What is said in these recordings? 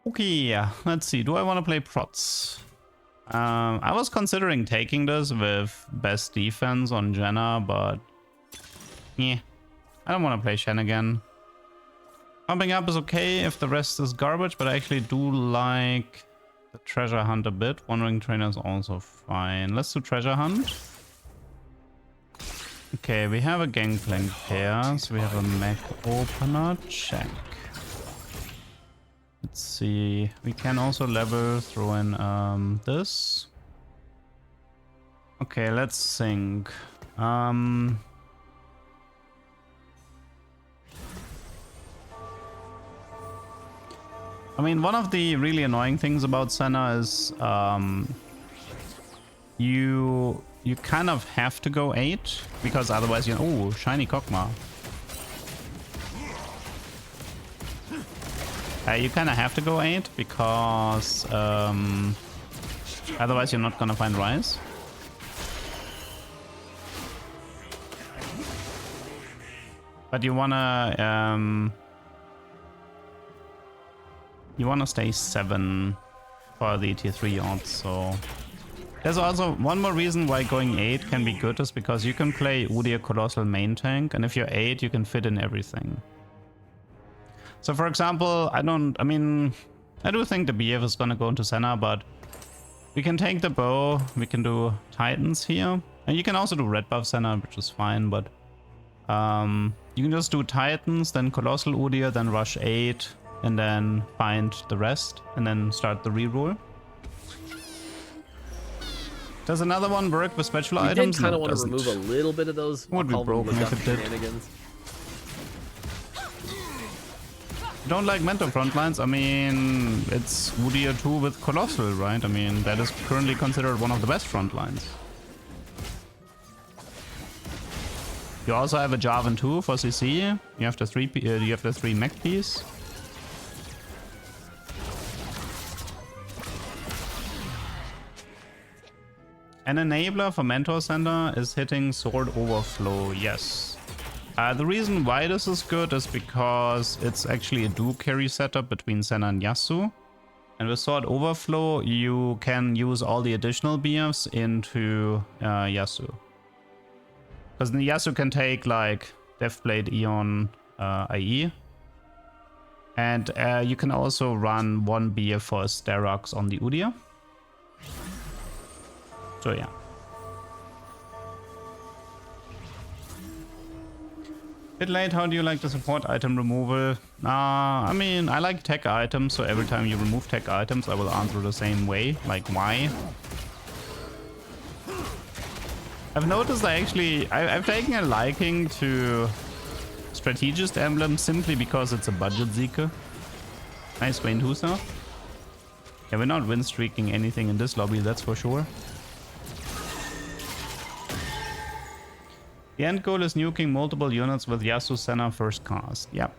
Okay, let's see. Do I want to play Prots? I was considering taking this with best defense on Jenna, but yeah, I don't want to play Shen again. Pumping up is okay if the rest is garbage, but I actually do like the treasure hunt a bit. Wandering trainer is also fine. Let's do treasure hunt. Okay, we have a gangplank pair, so we have a mech opener. Check. Let's see. We can also level throw in this. Okay, let's sync. I mean, one of the really annoying things about Senna is you kind of have to go 8 because otherwise you oh, shiny Kog'Maw. You kind of have to go 8 because otherwise you're not gonna find Rise. But you wanna stay 7 for the tier 3 odds, so there's also one more reason why going 8 can be good is because you can play Udyr Colossal main tank, and if you're 8 you can fit in everything. So for example, I do think the BF is gonna go into Senna, but we can take the bow, we can do Titans here, and you can also do red buff Senna, which is fine, but you can just do Titans, then Colossal Udyr, then rush 8, and then find the rest, and then start the reroll. Does another one work with special items? I kind of want to remove a little bit of those. Would be broken if it did. Don't like Mentor frontlines. I mean, it's Udyr 2 with Colossal, right? I mean, that is currently considered one of the best frontlines. You also have a Jarvan 2 for CC. You have the 3 mech piece. An enabler for Mentor Center is hitting Sword Overflow, yes. The reason why this is good is because it's actually a duo carry setup between Senna and Yasuo. And with Sword Overflow, you can use all the additional BFs into Yasuo. Because Yasuo can take like Deathblade, Eon, IE. And you can also run one BF for Sterox on the Udyr. So yeah. Bit late, how do you like the support item removal? I mean, I like tech items, so every time you remove tech items, I will answer the same way. Like, why? I've noticed I've taken a liking to Strategist Emblem simply because it's a budget Zeke. Nice Wayne Husa. Yeah, we're not win streaking anything in this lobby, that's for sure. The end goal is nuking multiple units with Yasuo Senna first cast. Yep.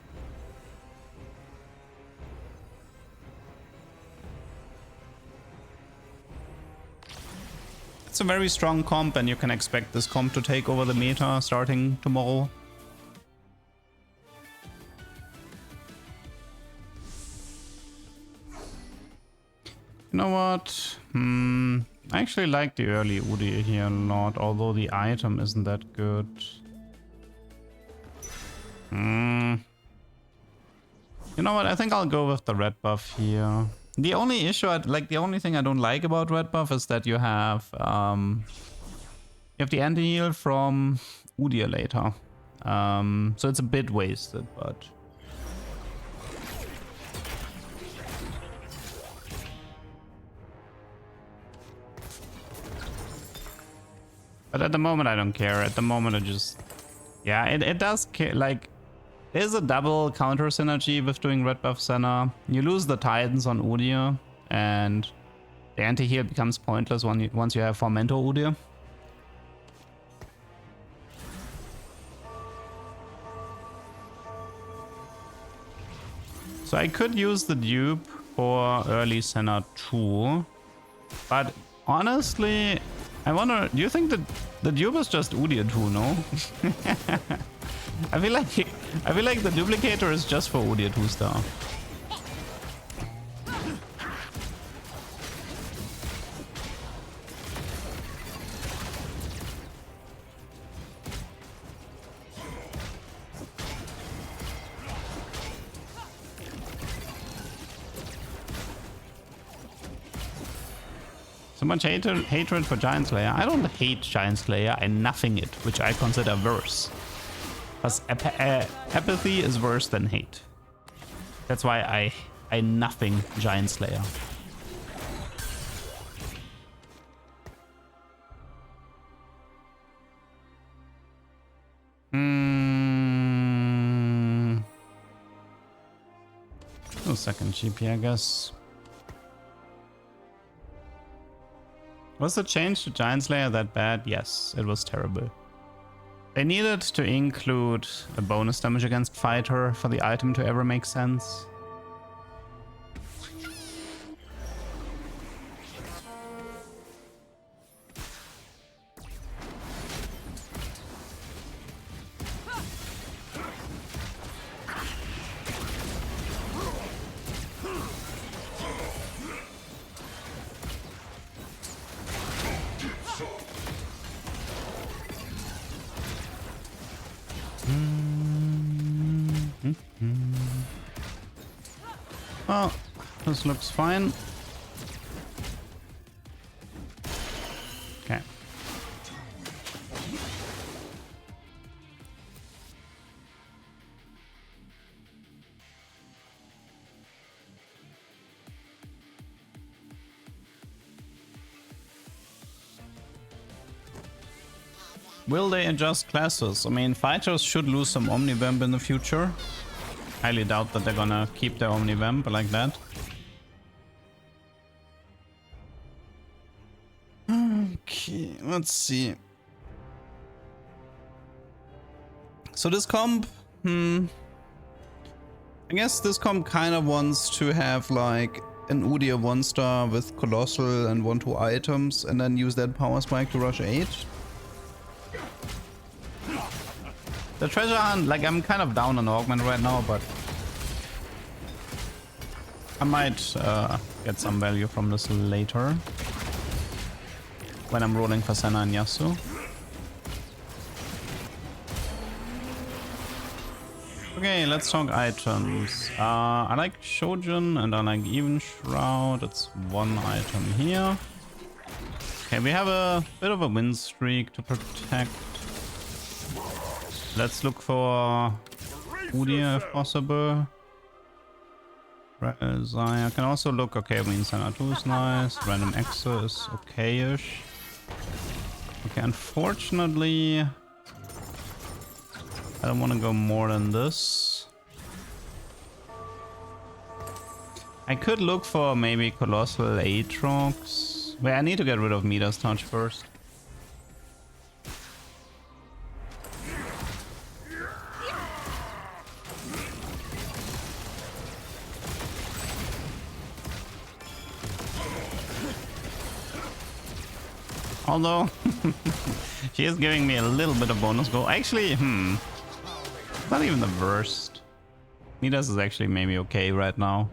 It's a very strong comp, and you can expect this comp to take over the meta starting tomorrow. You know what? I actually like the early Udyr here a lot, although the item isn't that good. You know what? I think I'll go with the red buff here. The only issue, the only thing I don't like about red buff is that you have the anti-heal from Udyr later. So it's a bit wasted, but... But at the moment, I don't care. At the moment, I just... Yeah, it does care. Like, there's a double counter synergy with doing red buff Senna. You lose the Titans on Udyr, and the anti-heal becomes pointless once you have 4 Mentor Udyr. So I could use the dupe for early Senna 2, but honestly... I wonder, do you think that the dupe is just Udyr 2, no? I feel like the duplicator is just for Udyr 2 star. So much hatred for Giant Slayer. I don't hate Giant Slayer, I nothing it, which I consider worse. Because apathy is worse than hate. That's why I nothing Giant Slayer. No second GP, I guess. Was the change to Giant Slayer that bad? Yes, it was terrible. They needed to include a bonus damage against fighter for the item to ever make sense. Well, this looks fine. Okay. Will they adjust classes? I mean, fighters should lose some Omnivamp in the future. Highly doubt that they're gonna keep their Omnivamp like that. Okay, let's see. So this comp, I guess this comp kind of wants to have like an Udyr 1-star with Colossal and 1-2 items and then use that power spike to rush 8. The treasure hunt, like I'm kind of down on augment right now, but I might get some value from this later when I'm rolling for Senna and Yasuo. Okay, let's talk items. I like Shojin and I like Even Shroud. It's one item here. Okay, we have a bit of a win streak to protect. Let's look for Udyr if possible. I can also look, okay, I mean Senna 2 is nice, random Exa is okay-ish. Okay, unfortunately, I don't want to go more than this. I could look for maybe Colossal Aatrox. Wait, I need to get rid of Midas Touch first. Although, she is giving me a little bit of bonus goal. Actually, not even the worst. Midas is actually maybe okay right now.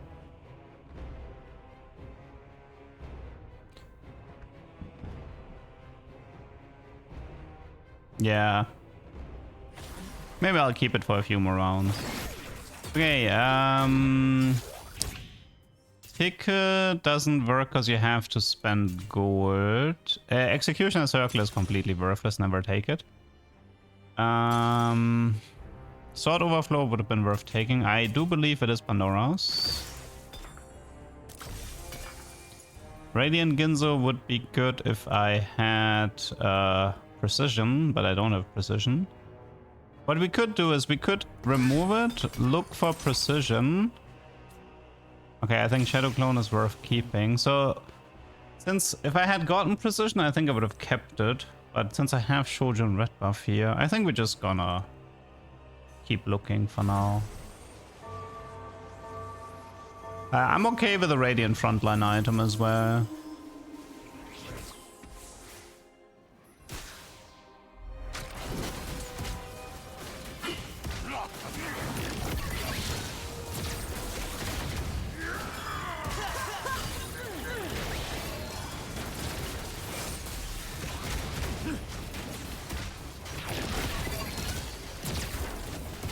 Yeah. Maybe I'll keep it for a few more rounds. Okay, Ticket doesn't work because you have to spend gold. Executioner Circle is completely worthless, never take it. Sword Overflow would have been worth taking. I do believe it is Pandora's. Radiant Ginzo would be good if I had precision, but I don't have precision. What we could do is we could remove it, look for precision. Okay, I think Shadow Clone is worth keeping. So, since if I had gotten precision, I think I would have kept it. But since I have Shojin red buff here, I think we're just gonna keep looking for now. I'm okay with the Radiant frontline item as well.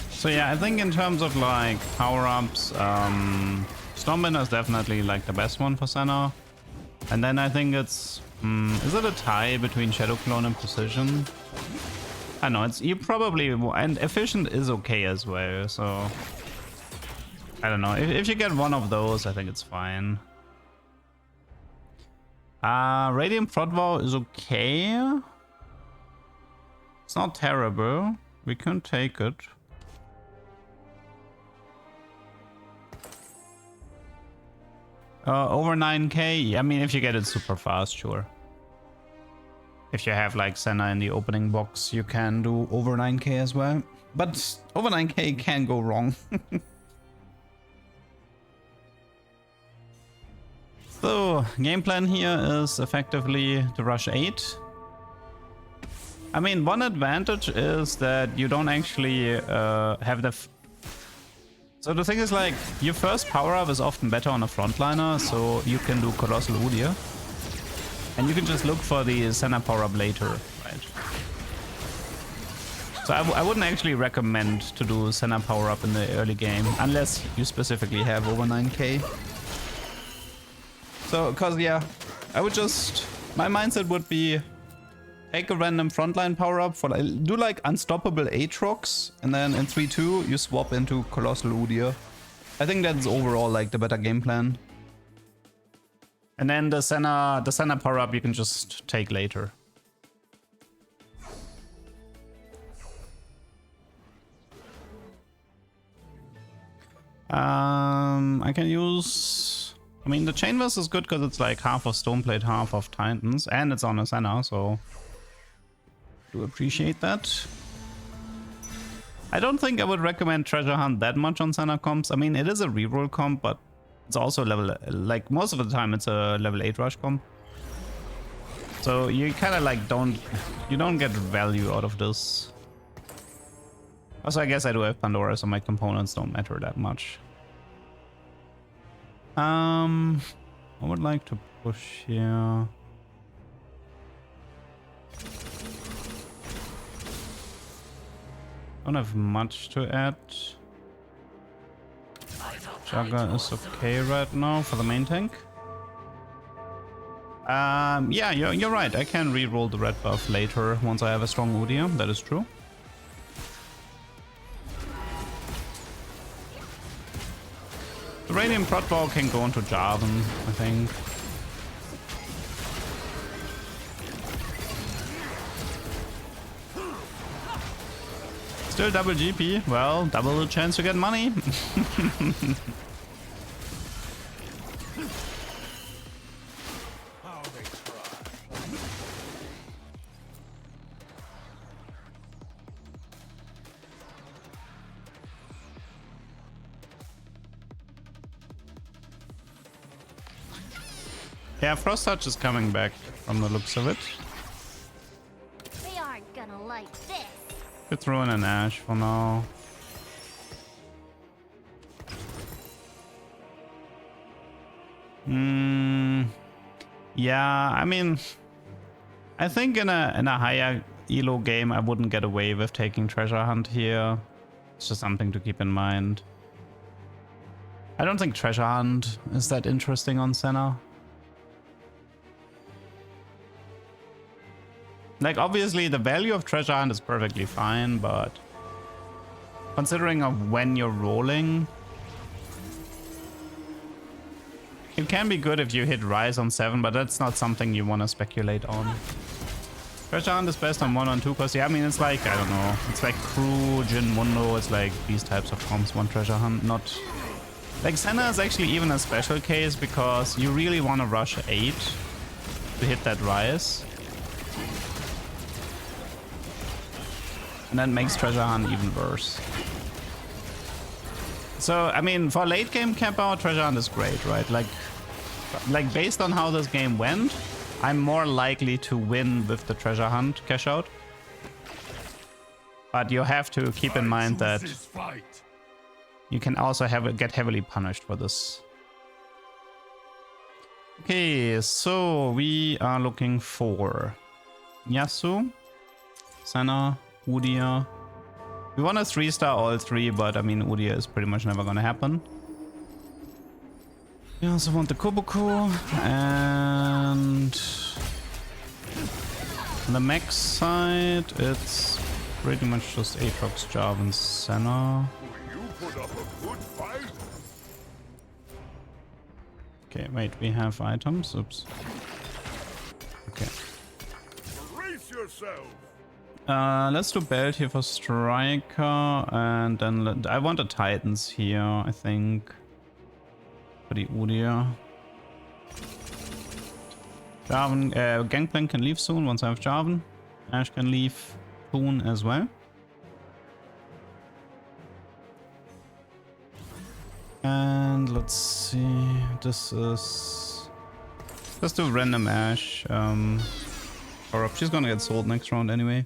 So yeah, I think in terms of like power-ups, Stormwind is definitely like the best one for Senna. And then I think it's... is it a tie between Shadow Clone and Precision? I know, it's... You probably... And Efficient is okay as well, so... I don't know. If you get one of those, I think it's fine. Radiant Frotvow is okay. It's not terrible. We can take it. Over 9k? I mean, if you get it super fast, sure. If you have like Senna in the opening box, you can do over 9k as well. But over 9k can go wrong. So, game plan here is effectively to rush 8. I mean, one advantage is that you don't actually have the... So the thing is, like, your first power-up is often better on a frontliner, so you can do Colossal Udyr. And you can just look for the Senna power-up later, right? So I wouldn't actually recommend to do Senna power-up in the early game, unless you specifically have over 9k. So, cause yeah, I would just... My mindset would be... Take a random frontline power-up for do like Unstoppable Aatrox, and then in 3-2 you swap into Colossal Udyr. I think that's overall like the better game plan. And then the Senna power-up you can just take later. I can use... I mean, the Chain Vest is good because it's like half of Stoneblade, half of Titans, and it's on a Senna, so... Do appreciate that. I don't think I would recommend Treasure Hunt that much on Senna comps. I mean, it is a reroll comp, but it's also level... Like, most of the time it's a level 8 rush comp. So you kind of like don't... You don't get value out of this. Also, I guess I do have Pandora, so my components don't matter that much. I would like to push here. Don't have much to add. Jugger is okay right now for the main tank. Yeah, you're right. I can re-roll the red buff later once I have a strong Udyr. That is true. The Radiant Frotvow can go into Jarvan, I think. Still double GP. Well, double the chance to get money. Yeah, Frost Touch is coming back from the looks of it. They aren't gonna like this. Could throw in an Ash for now. Yeah, I mean, I think in a higher elo game I wouldn't get away with taking Treasure Hunt here. It's just something to keep in mind. I don't think Treasure Hunt is that interesting on Senna. Like, obviously the value of Treasure Hunt is perfectly fine, but considering of when you're rolling, it can be good if you hit Rise on 7, but that's not something you want to speculate on. Treasure Hunt is best on 1 and 2 because, yeah, I mean, it's like, I don't know, it's like Crew, Jin Mundo, it's like these types of comps want Treasure Hunt, not... Like, Senna is actually even a special case because you really want to rush 8 to hit that Rise. And that makes Treasure Hunt even worse. So, I mean, for late game camp out, Treasure Hunt is great, right? Like based on how this game went, I'm more likely to win with the Treasure Hunt cash out. But you have to keep in mind that you can also get heavily punished for this. Okay, so we are looking for Yasuo, Senna, Udyr. We want to 3-star all 3, but I mean, Udyr is pretty much never gonna happen. We also want the Kobuko, and on the max side, it's pretty much just Aatrox, Jarvan, and Senna. Okay, wait, we have items. Oops. Okay. Brace yourself. Let's do belt here for striker, and then I want the Titans here, I think. For the Udyr. Jarvan, Gangplank can leave soon once I have Jarvan. Ash can leave soon as well. And let's see, this is... Let's do random Ash. Or up. She's gonna get sold next round anyway.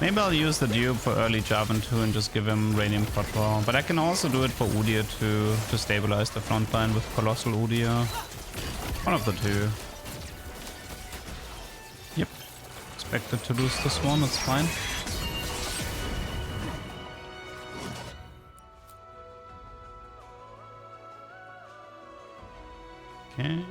Maybe I'll use the dupe for early Jarvan too and just give him Radiant Quattro. But I can also do it for Udyr to stabilize the front line with Colossal Udyr. One of the two. Yep. Expected to lose this one, it's fine. Okay.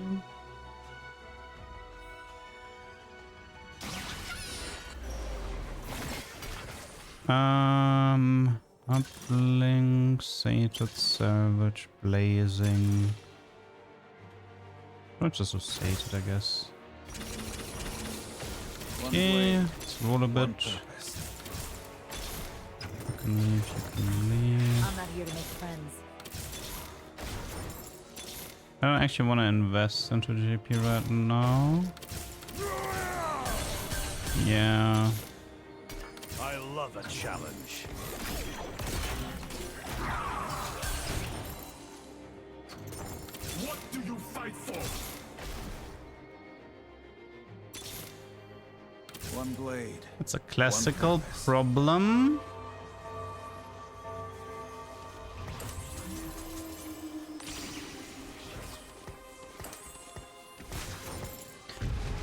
Uplink, Sated, Savage, Blazing. Not just so Sated, I guess. Okay, let's roll a bit. You can leave, you can leave. I'm not here to make friends. I don't actually want to invest into GP right now. Yeah. I love a challenge. What do you fight for? One blade. It's a classical problem.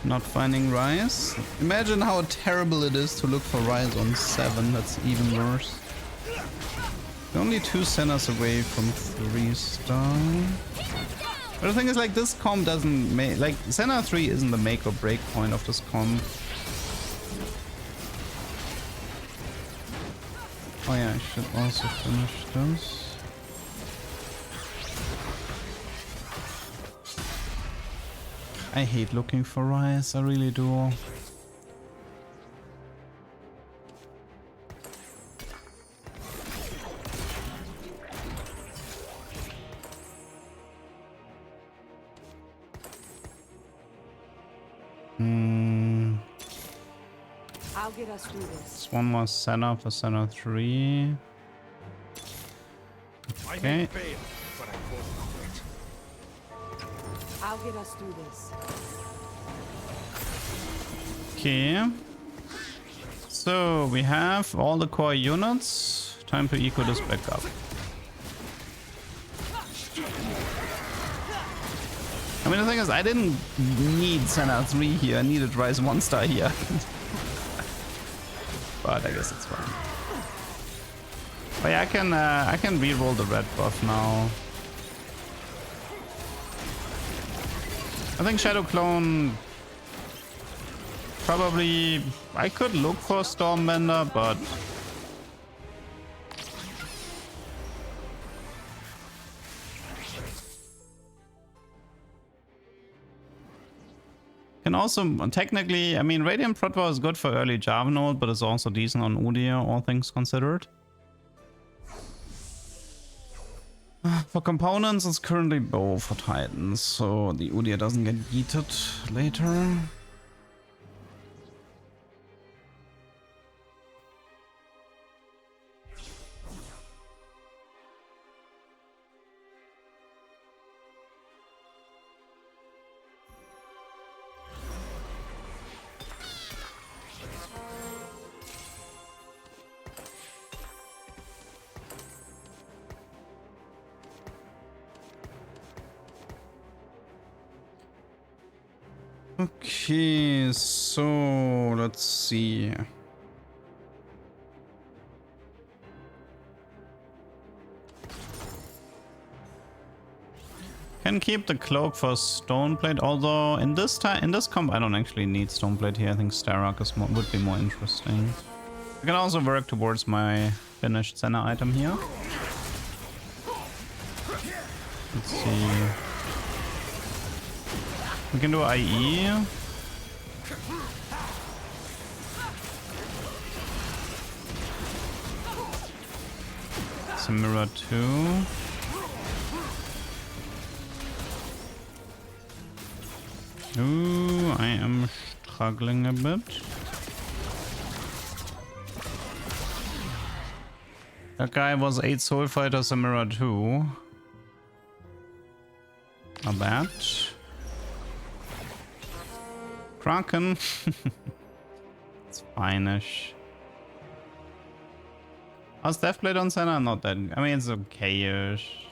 Not finding Rise. Imagine how terrible it is to look for Rise on 7. That's even worse. We're only 2 Sennas away from 3-star. But the thing is, like, this comp doesn't make... Like, Senna 3 isn't the make or break point of this comp. Oh yeah, I should also finish this. I hate looking for Rise, I really do. I'll get us through this. It's one more Senna for Senna 3. Okay. I'll get us through this. Okay. So we have all the core units. Time to eco this back up. I mean, the thing is, I didn't need Senna 3 here. I needed Rise 1-star here. But I guess it's fine. But yeah, I can re-roll the red buff now. I think Shadow Clone probably... I could look for Stormbender, but... Can also, technically, I mean, Radiant Protvar is good for early Jarvan ult, but it's also decent on Udyr, all things considered. For components, it's currently bow for Titans, so the Udyr doesn't get yeeted later. Okay, so let's see. Can keep the cloak for Stoneblade, although in this comp I don't actually need Stoneblade here. I think Starrock would be more interesting. I can also work towards my finished Senna item here. Let's see. We can do IE. Mirror 2. Ooh, I am struggling a bit. That guy was 8 Soul Fighters and Mirror 2. Not bad. Kraken. It's fine-ish. How's Deathblade on Senna? Not that. I mean, it's okay-ish.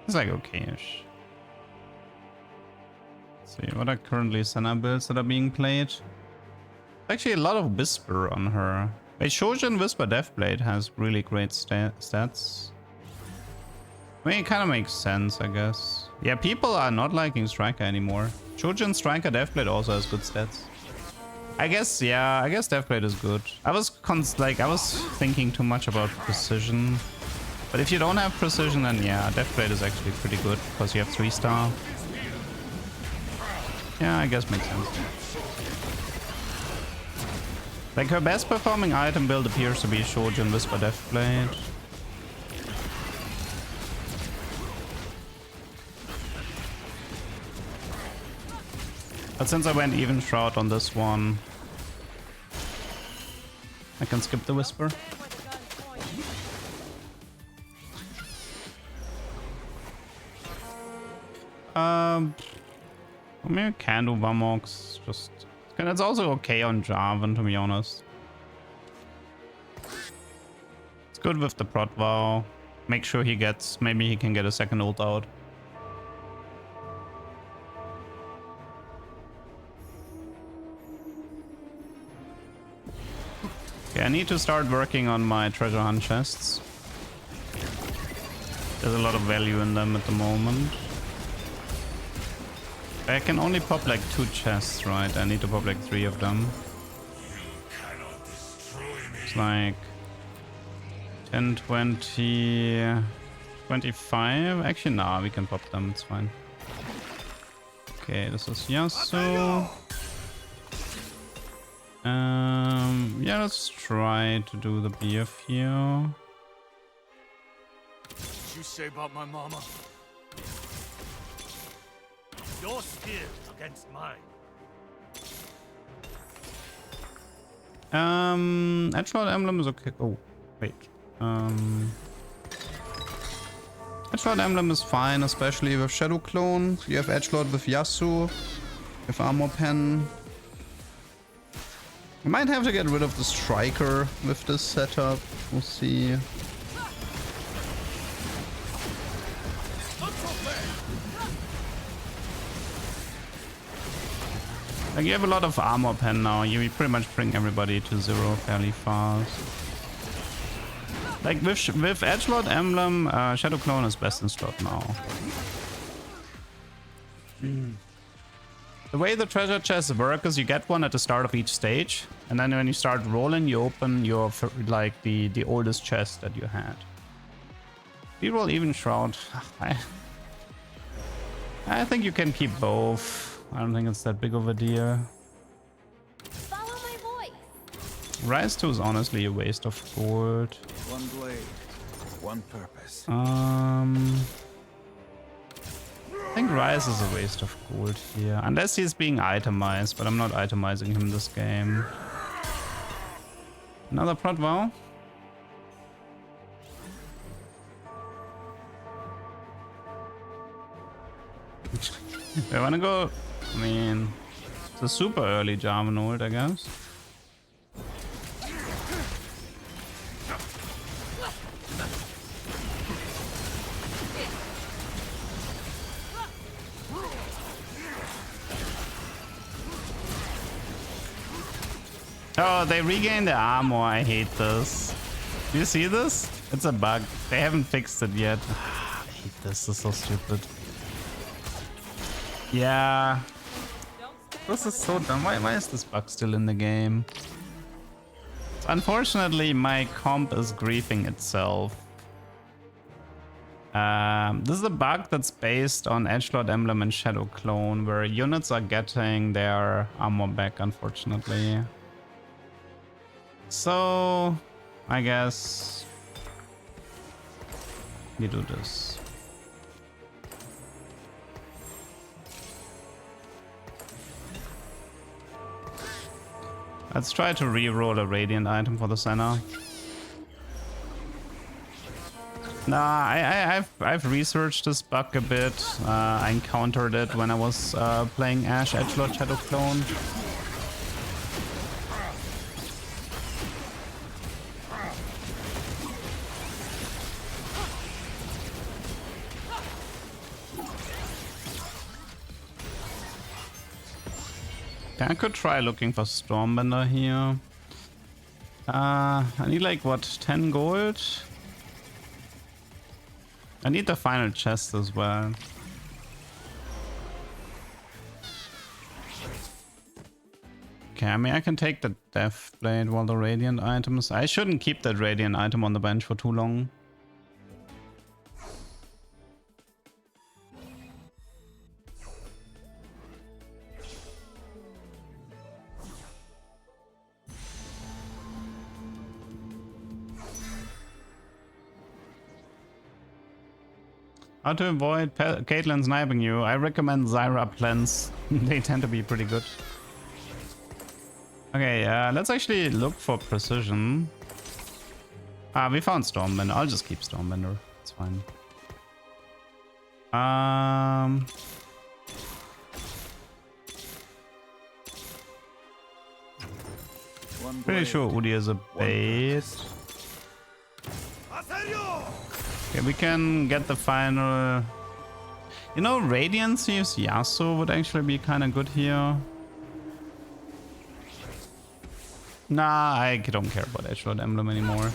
It's like okay-ish. Let's see, what are currently Senna builds that are being played? Actually, a lot of Whisper on her. Wait, Shojin Whisper Deathblade has really great stats. I mean, it kind of makes sense, I guess. Yeah, people are not liking Striker anymore. Shojin Striker Deathblade also has good stats. I guess, yeah, I guess Deathblade is good. I was thinking too much about precision. But if you don't have precision, then yeah, Deathblade is actually pretty good because you have 3-star. Yeah, I guess makes sense. Like, her best performing item build appears to be Shojin Whisper Deathblade. But since I went even Shroud on this one, I can skip the Whisper. I mean, I can do Vamox, and it's also okay on Jarvan, to be honest. It's good with the Prot Vow. Make sure he gets, maybe he can get a second ult out. Okay, I need to start working on my treasure hunt chests. There's a lot of value in them at the moment. I can only pop like 2 chests, right? I need to pop like 3 of them. It's like 10, 20, 25. Actually, nah, we can pop them. It's fine. Okay, this is Yasuo. Yeah, let's try to do the BF here. What did you say about my mama? Your skill against mine. Edgelord Emblem is okay. Oh, wait. Edgelord Emblem is fine, especially with Shadow Clone. You have Edgelord with Yasuo, with Armor Pen. I might have to get rid of the Striker with this setup. We'll see. Like, you have a lot of Armor Pen now. You pretty much bring everybody to 0 fairly fast. Like, with Edgelord Emblem, Shadow Clone is best in slot now. The way the treasure chests work is you get one at the start of each stage, and then when you start rolling, you open your, like, the oldest chest that you had. Reroll even Shroud. I think you can keep both. I don't think it's that big of a deal. Follow my voice. Rise 2 is honestly a waste of gold. One blade, one purpose. I think Rise is a waste of gold here. Unless he's being itemized, but I'm not itemizing him this game. Another Prot Vow. I wanna go. I mean, it's a super early Jarvan ult, I guess. Oh, they regain their armor. I hate this. Do you see this? It's a bug. They haven't fixed it yet. I hate this. This is so stupid. Yeah. This is so dumb. Why is this bug still in the game? Unfortunately, my comp is griefing itself. This is a bug that's based on Edgelord Emblem and Shadow Clone, where units are getting their armor back, unfortunately. So, I guess we do this. Let's try to re-roll a Radiant item for the Senna. Nah, I've researched this bug a bit. I encountered it when I was playing Ashe Edgelord Shadow Clone. Okay, I could try looking for Stormbender here. I need like what, 10 gold? I need the final chest as well. Okay, I mean I can take the Death Blade while the Radiant items. I shouldn't keep that Radiant item on the bench for too long. How to avoid Caitlyn sniping you? I recommend Zyra plans. They tend to be pretty good. Okay, let's actually look for precision. We found Stormbender. I'll just keep Stormbender. It's fine. Pretty sure Udi is a bait. Okay, we can get the final... You know, Radiance use Yasuo would actually be kind of good here. Nah, I don't care about Edgelord Emblem anymore.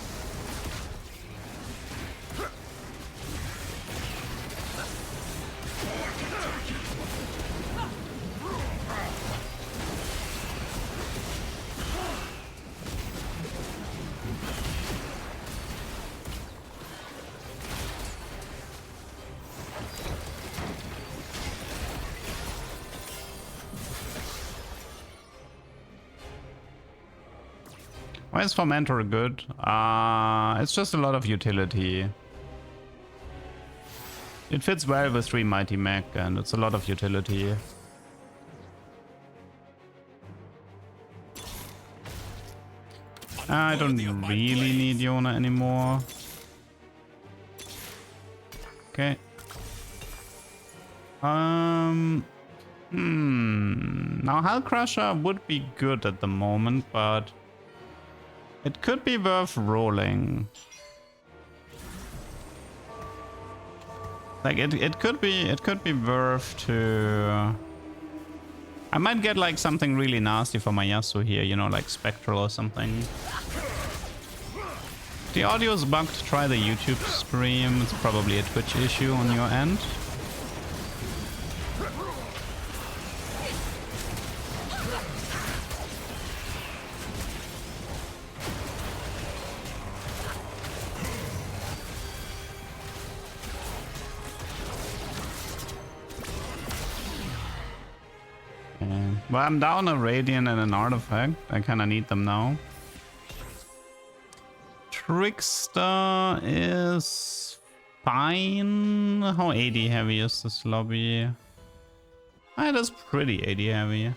Why is Mentor good? It's just a lot of utility. It fits well with 3 Mighty Mech and it's a lot of utility. I don't really need Yona anymore. Okay. Now Hell Crusher would be good at the moment, but it could be worth rolling. Like it could be worth to... I might get like something really nasty for my Yasuo here, you know, like Spectral or something. The audio is bugged, try the YouTube stream. It's probably a Twitch issue on your end. Well, I'm down a Radiant and an Artifact. I kind of need them now. Trickster is fine. How AD heavy is this lobby? It is pretty AD heavy.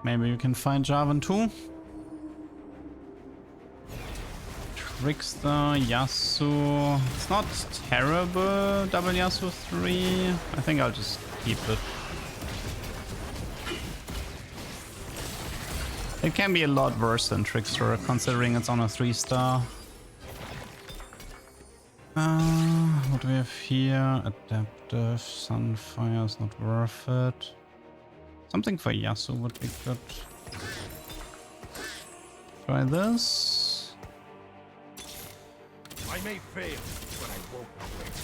Maybe you can find Jarvan too. Trickster, Yasuo. It's not terrible. Double Yasuo 3. I think I'll just keep it. It can be a lot worse than Trickster, considering it's on a 3-star. What do we have here? Adaptive, Sunfire is not worth it. Something for Yasuo would be good. Try this. I may fail, but I won't quit.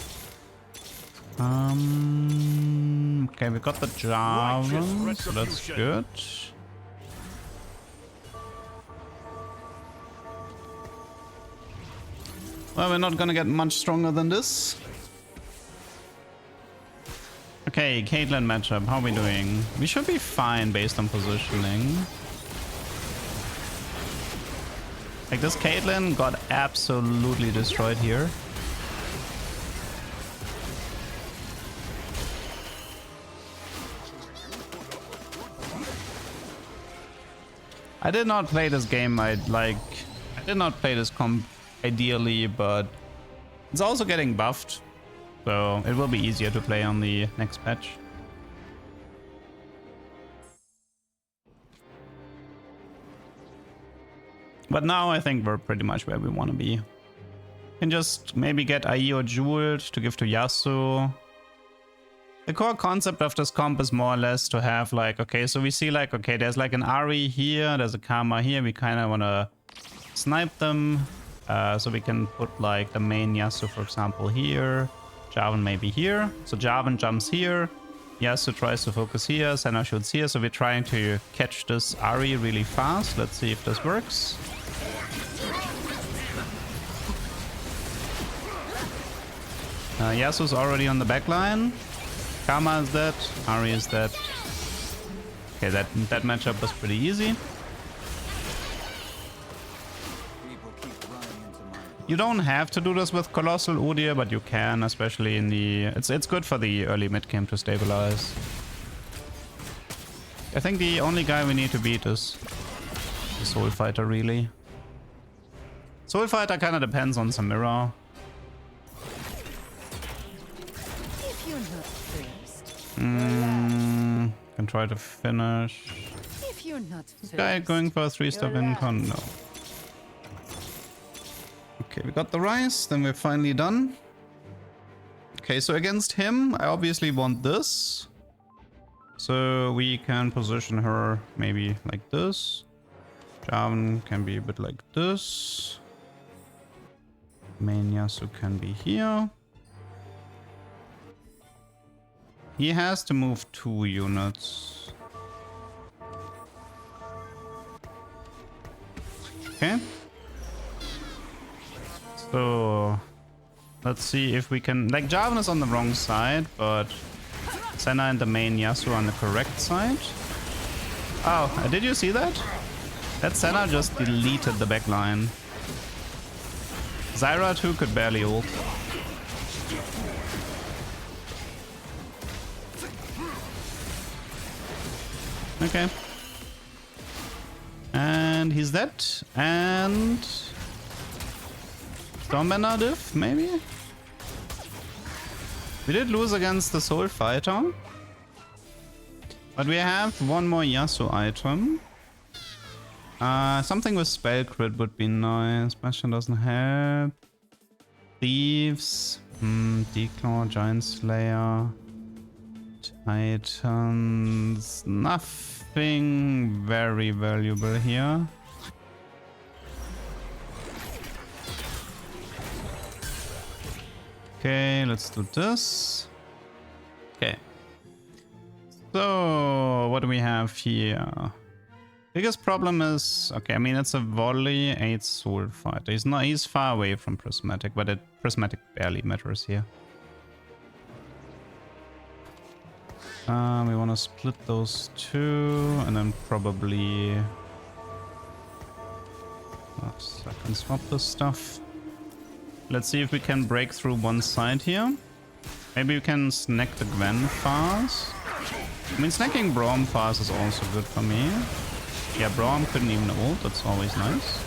Okay, we got the Javan, so that's good. Well, we're not gonna get much stronger than this. Okay, Caitlyn matchup, how are we doing? We should be fine based on positioning. Like, this Caitlyn got absolutely destroyed here. I did not play this game, I did not play this comp ideally, but it's also getting buffed, so it will be easier to play on the next patch. But now I think we're pretty much where we want to be. Can just maybe get Ai or Jeweled to give to Yasuo. The core concept of this comp is more or less to have like, okay, so we see like, okay, there's like an Ahri here, there's a Karma here, we kind of want to snipe them. So we can put like the main Yasuo, for example, here. Jarvan maybe here. So Jarvan jumps here. Yasuo tries to focus here. Senna shoots here. So we're trying to catch this Ahri really fast. Let's see if this works. Yasuo's already on the backline. Karma is dead. Ahri is dead. Okay, that matchup was pretty easy. You don't have to do this with Colossal Udyr, but you can, especially in the... It's good for the early mid game to stabilize. I think the only guy we need to beat is the Soul Fighter, really. Soul Fighter kind of depends on Samira. If you're not first, Can try to finish. if you're not first, Guy going for a 3-star win con? No. Okay, we got the Rice, then we're finally done. Okay, so against him, I obviously want this. So we can position her maybe like this. Jarvan can be a bit like this. Main Yasuo can be here. He has to move 2 units. Okay. So let's see if we can... Like, Jarvan is on the wrong side, but Senna and the main Yasuo on the correct side. Oh, did you see that? That Senna just deleted the backline. Zyra too could barely ult. Okay. And he's dead. And... Stormbender diff, maybe? We did lose against the Soul Fighter. But we have one more Yasuo item. Something with spell crit would be nice. Bastion doesn't help. Thieves. Declaw, Giant Slayer. Titans. Nothing very valuable here. Okay, let's do this. Okay. So, what do we have here? Biggest problem is, okay, I mean, it's a volley, 8 soul fighter. He's far away from Prismatic, but Prismatic barely matters here. We want to split those two, and then probably... I can swap this stuff. Let's see if we can break through one side here. Maybe we can snack the Gwen fast. I mean, snacking Braum fast is also good for me. Yeah, Braum couldn't even ult, that's always nice.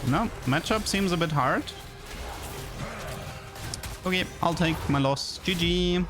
No, matchup seems a bit hard. Okay, I'll take my loss. GG.